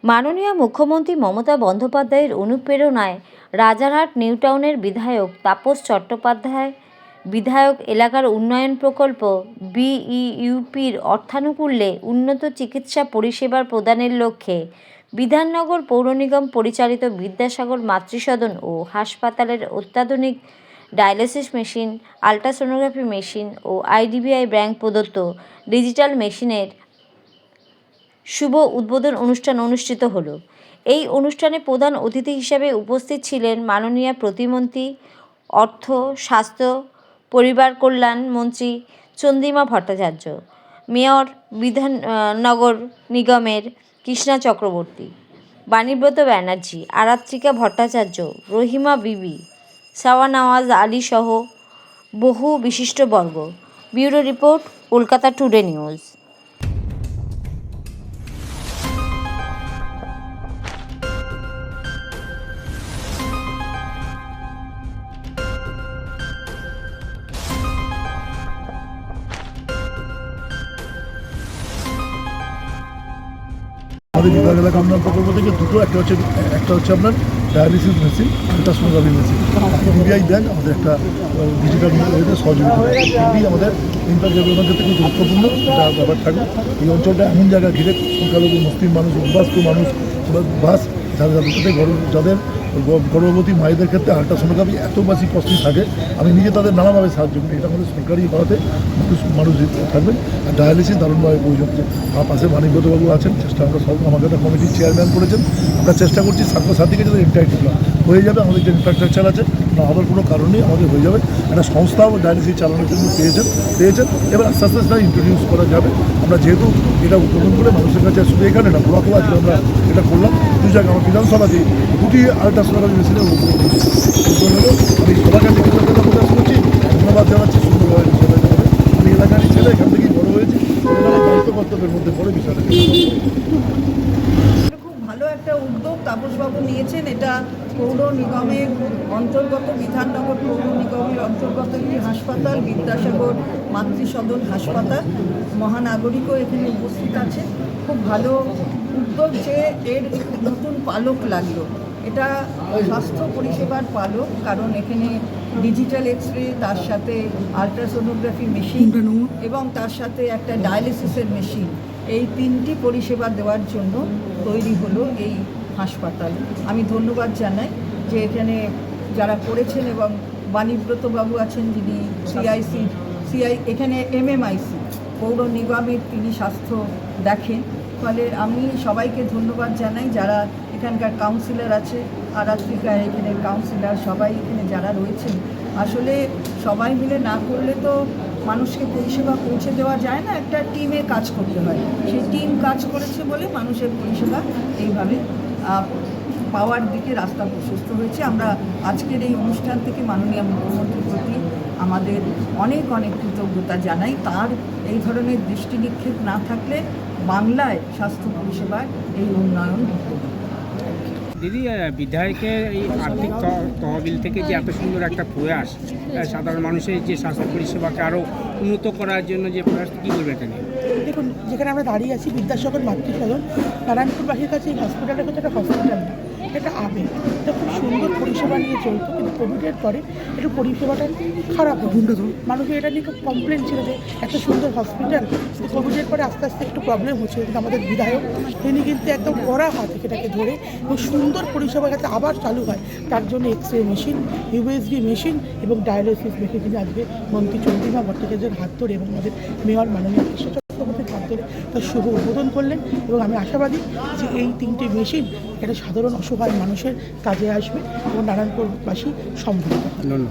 মাননীয় মুখ্যমন্ত্রী মমতা বন্দ্যোপাধ্যায়ের অনুপ্রেরণায় রাজারহাট নিউটাউনের বিধায়ক তাপস চট্টোপাধ্যায় বিধায়ক এলাকার উন্নয়ন প্রকল্প বিইউপির অর্থানুকূল্যে উন্নত চিকিৎসা পরিষেবার প্রদানের লক্ষ্যে বিধাননগর পৌর নিগম পরিচালিত বিদ্যাসাগর মাতৃসদন ও হাসপাতালের অত্যাধুনিক ডায়ালিসিস মেশিন, আল্ট্রাসোনোগ্রাফি মেশিন ও আইডিবিআই ব্যাংক প্রদত্ত ডিজিটাল মেশিনের শুভ উদ্বোধন অনুষ্ঠান অনুষ্ঠিত হলো। এই অনুষ্ঠানে প্রধান অতিথি হিসেবে উপস্থিত ছিলেন মাননীয় প্রতিমন্ত্রী, অর্থ, স্বাস্থ্য, পরিবার কল্যাণ মন্ত্রী চন্দ্রিমা ভট্টাচার্য, মেয়র বিধাননগর নিগমের কৃষ্ণা চক্রবর্তী, বাণীব্রত ব্যানার্জি, আরাত্রিকা ভট্টাচার্য, রহিমা বিবি, শাহনওয়াজ আলী সহ বহু বিশিষ্টবর্গ। Bureau report, Kolkata today news. আমাদের বিভাগ এলাকা উন্নয়ন প্রকল্প থেকে দুটো, একটা হচ্ছে আপনার ডায়ালিসিস মেশিন, একটা সোনোগ্রাফি মেশিন। ইউবিআই ব্যাংক আমাদের একটা ডিজিটাল সহযোগিতা, এটি আমাদের ইম্প্যাক্ট ডেভেলপমেন্টের ক্ষেত্রে খুব গুরুত্বপূর্ণ এটা ব্যাপার থাকবে। এই অঞ্চলটা এমন জায়গা ঘিরে সংখ্যালঘু মুসলিম মানুষ, উদ্বাস্ত মানুষ, বাস যাদের গর্ভবতী মায়েদের ক্ষেত্রে আল্ট্রাসোনোগ্রাফি এত বেশি কস্টলি থাকে, আমি নিজে তাদের নানাভাবে সাহায্য করি। এটা আমাদের সরকারি হওয়াতে মানুষ থাকবেন। আর ডায়ালিসিস দারুণভাবে প্রয়োজন। আমার পাশে বাণীব্রতবাবু আছেন, চেষ্টা আমরা সব, আমাকে একটা কমিটির চেয়ারম্যান করেছেন। আমরা চেষ্টা করছি ছাত্রছাত্রীকে যাতে ইন্টারেক্টিভ হয়ে যাবে। আমাদের যে ইনফ্রাস্ট্রাকচার আছে না হওয়ার কোনো কারণ নেই, আমাদের হয়ে যাবে। একটা সংস্থাও ডায়ালিসিস চালানোর জন্য পেয়েছেন। এবার আস্তে আস্তে সেটা ইন্ট্রোডিউস করা যাবে। আমরা যেহেতু এটা উদ্বোধন করে মানুষের কাছে শুধু এখানে না, ব্লকও আজকে আমরা এটা করলাম। দু জায়গায় আমার বিধানসভাতে দুটি আল্ট্রাসোনোগ্রাফি মেশিনের উদ্বোধন হলো। আমি সবার কাছে প্রকাশ করছি, ধন্যবাদ জানাচ্ছি। সুন্দরভাবে বিষয়টা যাবে। আমি এলাকারই ছেলে, এখান থেকেই বড় হয়েছি। দায়িত্ব কর্তব্যের মধ্যে পড়ে বিষয়টা। খুব ভালো একটা উদ্যোগ তাপসবাবু নিয়েছেন। এটা পৌর নিগমের অন্তর্গত, বিধাননগর পৌর নিগমের অন্তর্গত একটি হাসপাতাল, বিদ্যাসাগর মাতৃসদন হাসপাতাল। মহানাগরিকও এখানে উপস্থিত আছে। খুব ভালো উদ্যোগ যে এর নতুন পালক লাগলো। এটা স্বাস্থ্য পরিষেবার পালক, কারণ এখানে ডিজিটাল এক্সরে, তার সাথে আল্ট্রাসোনোগ্রাফি মেশিন এবং তার সাথে একটা ডায়ালিসিসের মেশিন, এই তিনটি পরিষেবা দেওয়ার জন্য তৈরি হলো এই হাসপাতাল। আমি ধন্যবাদ জানাই যে এখানে যারা করেছেন, এবং বাণীব্রতবাবু আছেন যিনি এখানে এমএমআইসি পৌর নিগমের, তিনি স্বাস্থ্য দেখেন। ফলে আমি সবাইকে ধন্যবাদ জানাই, যারা এখানকার কাউন্সিলর আছে, আরাত্রিকা এখানের কাউন্সিলর, সবাই এখানে যারা রয়েছেন। আসলে সবাই মিলে না করলে তো মানুষকে পরিষেবা পৌঁছে দেওয়া যায় না, একটা টিমে কাজ করতে হয়। সেই টিম কাজ করেছে বলে মানুষের পরিষেবা এইভাবে পাওয়ার দিকে রাস্তা প্রশস্ত হয়েছে। আমরা আজকের এই অনুষ্ঠান থেকে মাননীয় মুখ্যমন্ত্রীর প্রতি আমাদের অনেক অনেক কৃতজ্ঞতা জানাই। তার এই ধরনের দৃষ্টি নিক্ষেপ না থাকলে বাংলায় স্বাস্থ্য পরিষেবার এই উন্নয়ন হতো না। দিদি, বিধায়কের এই আর্থিক তহবিল থেকে যে এত সুন্দর একটা প্রয়াস, সাধারণ মানুষের যে স্বাস্থ্য পরিষেবাকে আরও উন্নত করার জন্য যে প্রয়াস, কী বলবে এটা নিয়ে? দেখুন, যেখানে আমরা দাঁড়িয়ে আছি বিদ্যাসাগর মাতৃসদন, নারায়ণপুরবাসীর কাছে এই হসপিটালের কাছে একটা হসপিটাল না, এটা আবেগ। এটা খুব সুন্দর পরিষেবা নিয়ে চলতো, কিন্তু কোভিডের পরে একটু পরিষেবাটা খারাপ হয়। মানুষের এটা নিয়ে খুব কমপ্লেন ছিল যে এত সুন্দর হসপিটাল, কোভিডের পরে আস্তে আস্তে একটু প্রবলেম হচ্ছে। কিন্তু আমাদের বিধায়ক তিনি কিন্তু একদম কড়া হাতে এটাকে ধরে এবং সুন্দর পরিষেবা যাতে আবার চালু হয় তার জন্য এক্সরে মেশিন, ইউএসডি মেশিন এবং ডায়ালিসিস মেশিন তিনি আজকে মন্ত্রী চন্দ্রিমা ভট্টাচার্যের হাত ধরে এবং আমাদের মেয়র মাননীয় কৃষ্ণ চক্রবর্তীর হাত ধরে তার শুভ উদ্বোধন করলেন। এবং আমি আশাবাদী যে এই তিনটে মেশিন একটা সাধারণ অসহায় মানুষের কাজে আসবে এবং নারায়ণপুরবাসী সমৃদ্ধ হবে।